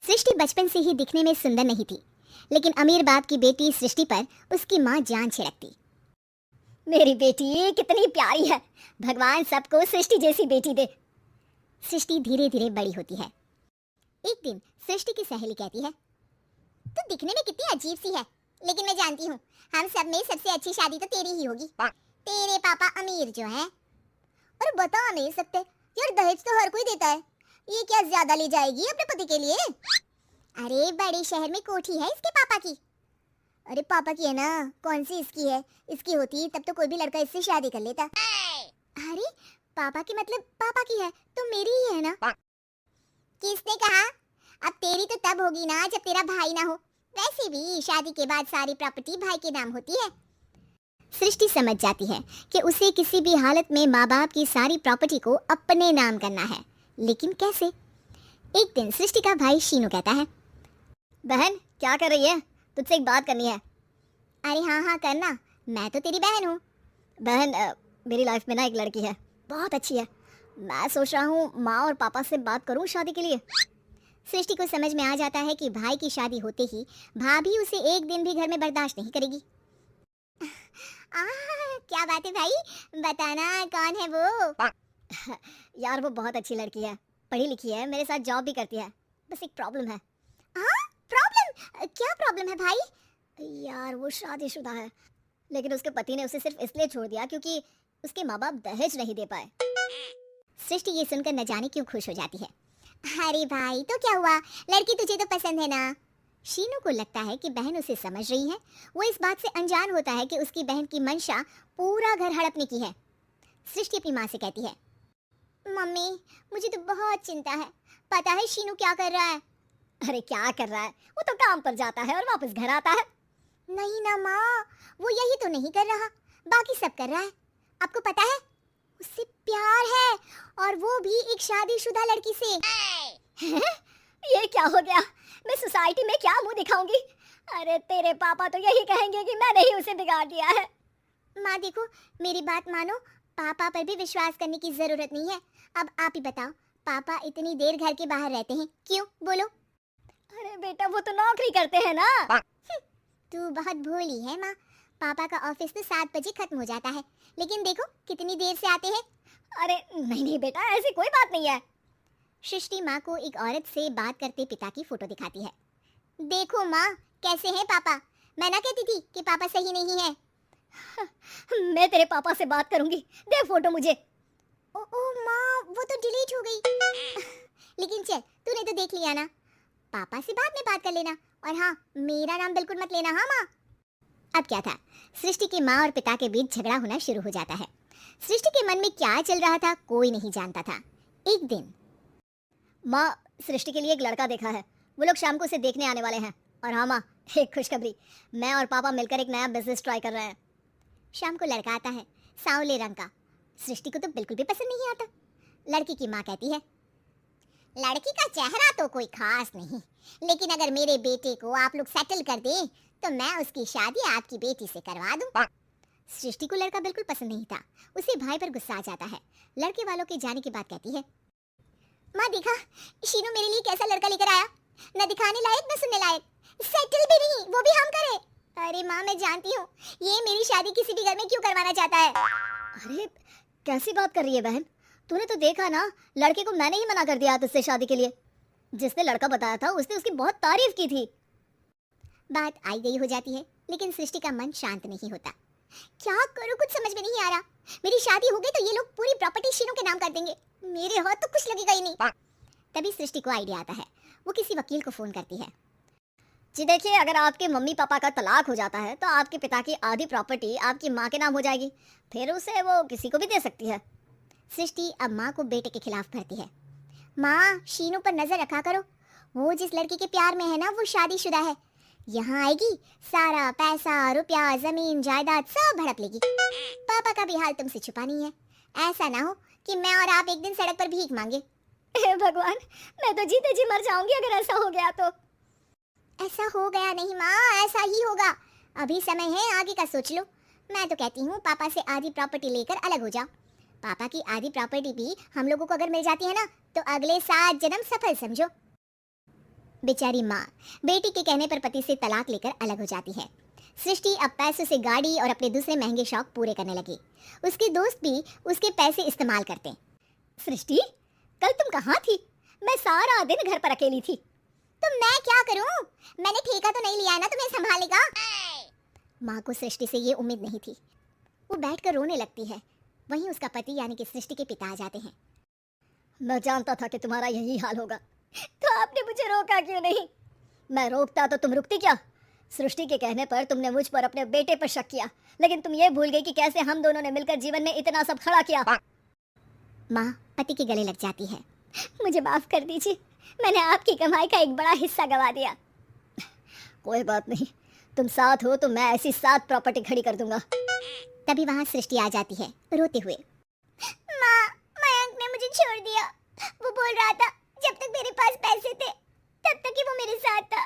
सृष्टि बचपन से ही दिखने में सुंदर नहीं थी, लेकिन अमीर बाप की बेटी सृष्टि पर उसकी माँ जान छिड़कती। मेरी बेटी कितनी प्यारी है, भगवान सबको सृष्टि जैसी बेटी दे। सृष्टि धीरे धीरे बड़ी होती है। एक दिन सृष्टि की सहेली कहती है, तू दिखने में कितनी अजीब सी है, लेकिन मैं जानती हूँ हम सब में सबसे अच्छी शादी तो तेरी ही होगी। तेरे पापा अमीर जो है। और बता नहीं सकते यार, दहेज तो हर कोई देता है, ये क्या ज्यादा ले जाएगी अपने पति के लिए? अरे बड़े शहर में कोठी है इसके पापा की। अरे पापा की है ना, कौन सी इसकी है? इसकी होती तब तो कोई भी लड़का इससे शादी कर लेता। अरे पापा की मतलब पापा की है तो मेरी ही है ना? किसने कहा? अब तेरी तो तब होगी ना जब तेरा भाई ना हो। वैसे भी शादी के बाद सारी प्रॉपर्टी भाई के नाम होती है। सृष्टि समझ जाती है कि उसे किसी भी हालत में माँ बाप की सारी प्रॉपर्टी को अपने नाम करना है, लेकिन कैसे? एक दिन सृष्टि का भाई शीनू कहता है, बहन क्या कर रही है? तुझसे एक बात करनी है। अरे हाँ हाँ करना, मैं तो तेरी बहन हूँ। बहन मेरी लाइफ में ना एक लड़की है, बहुत अच्छी है। मैं सोच रहा हूँ माँ और पापा से बात करूँ शादी के लिए। सृष्टि को समझ में आ जाता है कि भाई की शादी होते ही भाभी उसे एक दिन भी घर में बर्दाश्त नहीं करेगी। क्या बात है भाई, बताना कौन है वो? यार वो बहुत अच्छी लड़की है, पढ़ी लिखी है, मेरे साथ जॉब भी करती है। बस एक प्रॉब्लम है। प्रॉब्लम? क्या प्रॉब्लम है भाई? यार वो शादीशुदा है, लेकिन उसके पति ने उसे सिर्फ इसलिए छोड़ दिया क्योंकि उसके माँ बाप दहेज नहीं दे पाए। सृष्टि ये सुनकर न जाने क्यों खुश हो जाती है। अरे भाई तो क्या हुआ, लड़की तुझे तो पसंद है ना? शीनू को लगता है कि बहन उसे समझ रही है। वो इस बात से अनजान होता है कि उसकी बहन की मंशा पूरा घर हड़पने की है। सृष्टि अपनी माँ से कहती है, मम्मी मुझे तो बहुत चिंता है, पता है शीनू क्या कर रहा है? अरे क्या कर रहा है, वो तो काम पर जाता है और वापस घर आता है। नहीं ना माँ, वो यही तो नहीं कर रहा, बाकी सब कर रहा है। आपको पता है उससे प्यार है, और वो भी एक शादीशुदा लड़की से। ये क्या हो गया? मैं सोसाइटी में क्या मुंह दिखाऊंगी? अरे तेरे पापा तो यही कहेंगे कि मैंने ही उसे बिगाड़ दिया है। माँ देखो, मेरी बात मानो, पापा पर भी विश्वास करने की जरूरत नहीं है। अब आप ही बताओ, पापा इतनी देर घर के बाहर रहते हैं क्यों, बोलो? अरे बेटा वो तो नौकरी करते हैं ना। तू बहुत भोली है माँ, पापा का ऑफिस तो 7 बजे खत्म हो जाता है, लेकिन देखो कितनी देर से आते हैं। अरे नहीं नहीं बेटा, ऐसी कोई बात नहीं है। सृष्टि माँ को एक औरत से बात करते पिता की फोटो दिखाती है। देखो माँ कैसे हैं पापा, मैं ना कहती थी कि पापा सही नहीं है। मैं तेरे पापा से बात करूंगी, दे फोटो मुझे। ओ माँ वो तो डिलीट हो गई। लेकिन चल तूने तो देख लिया ना, पापा से बाद में बात कर लेना, और हाँ मेरा नाम बिल्कुल मत लेना। हाँ माँ। अब क्या था, सृष्टि की माँ और पिता के बीच झगड़ा होना शुरू हो जाता है। सृष्टि के मन में क्या चल रहा था कोई नहीं जानता था। एक दिन, माँ सृष्टि के लिए एक लड़का देखा है, वो लोग शाम को उसे देखने आने वाले हैं। और हाँ माँ एक खुशखबरी, मैं और पापा मिलकर एक नया बिजनेस ट्राई कर रहे हैं। शाम को लड़का आता है, सांवले रंग का। सृष्टि को तो बिल्कुल भी पसंद नहीं आता। लड़की की माँ कहती है, लड़की का चेहरा तो कोई खास नहीं, लेकिन अगर मेरे बेटे को आप लोग सेटल कर दें तो मैं उसकी शादी आपकी बेटी से करवा दूं। सृष्टि को लड़का बिल्कुल पसंद नहीं था, उसे भाई पर गुस्सा आ जाता है। लड़के वालों के जाने के बाद कहती है, माँ देखा शीनू मेरे लिए कैसा लड़का लेकर आया, न दिखाने लायक न सुनने लायक, सेटल भी नहीं, वो भी हम करे। अरे माँ मैं जानती हूँ ये मेरी शादी किसी भी घर में क्यों करवाना चाहता है। अरे कैसी बात कर रही है बहन, तूने तो देखा ना, लड़के को मैंने ही मना कर दिया तुझसे शादी के लिए। जिसने लड़का बताया था उसने उसकी बहुत तारीफ की थी। बात आई गई हो जाती है, लेकिन सृष्टि का मन शांत नहीं होता। क्या करूं कुछ समझ में नहीं आ रहा। मेरी शादी हो गई तो ये लोग पूरी प्रॉपर्टी शीनू के नाम कर देंगे, मेरे हाथ तो कुछ लगेगा ही नहीं। तभी सृष्टि को आइडिया आता है, वो किसी वकील को फोन करती है। जी देखिए, अगर आपके मम्मी पापा का तलाक हो जाता है तो आपके पिता की आधी प्रॉपर्टी आपकी माँ के नाम हो जाएगी, फिर उसे वो किसी को भी दे सकती है। सृष्टि अब माँ को बेटे के खिलाफ भरती है। माँ शीनू पर नजर रखा करो, वो जिस लड़की के प्यार में है ना वो शादीशुदा है। यहाँ आएगी सारा पैसा रुपया जमीन जायदाद सब हड़प लेगी। पापा का भी हाल तुमसे छुपा नहीं है, ऐसा ना हो कि मैं और आप एक दिन सड़क पर भीख मांगे। हे भगवान, मैं तो जीते जी मर जाऊंगी अगर ऐसा हो गया तो। ऐसा हो गया नहीं माँ, ऐसा ही होगा। अभी समय है, आगे का सोच लो। मैं तो कहती हूँ पापा से आधी प्रॉपर्टी लेकर अलग हो जाओ। पापा की आधी प्रॉपर्टी भी हम लोगों को अगर मिल जाती है ना तो अगले 7 जन्म सफल समझो। बेचारी माँ बेटी के कहने पर पति से तलाक लेकर अलग हो जाती है। सृष्टि अब पैसों से गाड़ी और अपने दूसरे महंगे शौक पूरे करने लगी। उसके दोस्त भी उसके पैसे इस्तेमाल करते। सृष्टि, कल तुम कहाँ थी? मैं सारा दिन घर पर अकेली थी। तो मैं क्या करूं? मैंने ठेका तो नहीं लिया है ना तुम्हें संभालेगा। माँ को सृष्टि से ये उम्मीद नहीं थी। वो बैठकर रोने लगती है। वहीं उसका पति यानी कि सृष्टि के पिता आ जाते हैं। मैं जानता था कि तुम्हारा यही हाल होगा, तो आपने मुझे रोका क्यों नहीं? मैं रोकता तो तुम रुकती क्या? सृष्टि के कहने पर तुमने मुझ पर अपने बेटे पर शक किया, लेकिन तुम ये भूल गई कि कैसे हम दोनों ने मिलकर जीवन में इतना सब खड़ा किया। माँ पति के गले लग जाती है। मुझे माफ कर दीजिए, मैंने आपकी कमाई का एक बड़ा हिस्सा गवा दिया। कोई बात नहीं, तुम साथ हो तो मैं ऐसी 7 प्रॉपर्टी खड़ी कर दूंगा। तभी वहाँ सृष्टि आ जाती है रोते हुए। माँ, मयंक ने मुझे छोड़ दिया। वो बोल रहा था जब तक मेरे पास पैसे थे तब तक ही वो मेरे साथ था,